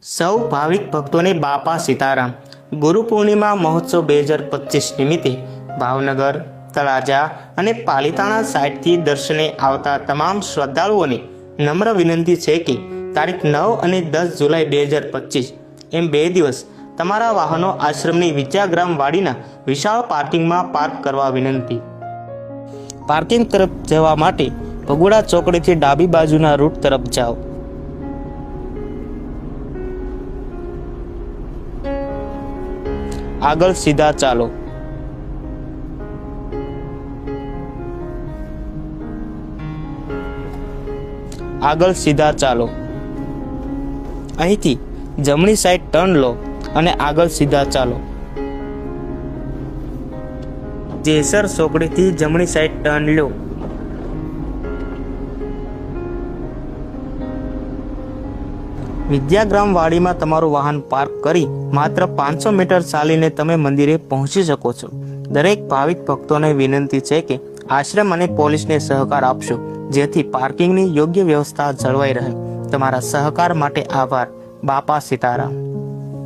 સૌ ભાવિક ભક્તોને બાપા સીતારામ ગુરુ પૂર્ણિમા મહોત્સવ 2025 નિમિત્તે ભાવનગર, તળાજા અને પાલિતાણા સાઇટથી દર્શને આવતા તમામ શ્રદ્ધાળુઓને નમ્ર વિનંતી છે કે તારીખ 9 અને 10 જુલાઈ 2025 એમ 2 દિવસ તમારા વાહનો આશ્રમની વિદ્યાગ્રામ વાડીના વિશાળ પાર્કિંગમાં પાર્ક કરવા વિનંતી। પાર્કિંગ તરફ જવા માટે ભગોડા ચોકડીથી ડાબી બાજુના રૂટ તરફ જાઓ। આગળ સીધા ચાલો। આગળ સીધા ચાલો। અહીંથી જમણી સાઈડ ટર્ન લો અને આગળ સીધા ચાલો। જેસર ચોકડીથી જમણી સાઈડ ટર્ન લો। વિદ્યાગ્રામ વાડીમાં તમારું વાહન પાર્ક કરી માત્ર 500 મીટર ચાલીને તમે મંદિરે પહોંચી શકો છો। દરેક ભાવિક ભક્તોને વિનંતી છે કે આશ્રમ અને પોલીસને સહકાર આપશો, જેથી પાર્કિંગની યોગ્ય વ્યવસ્થા જળવાઈ રહે। તમારા સહકાર માટે આભાર। બાપા સીતારામ।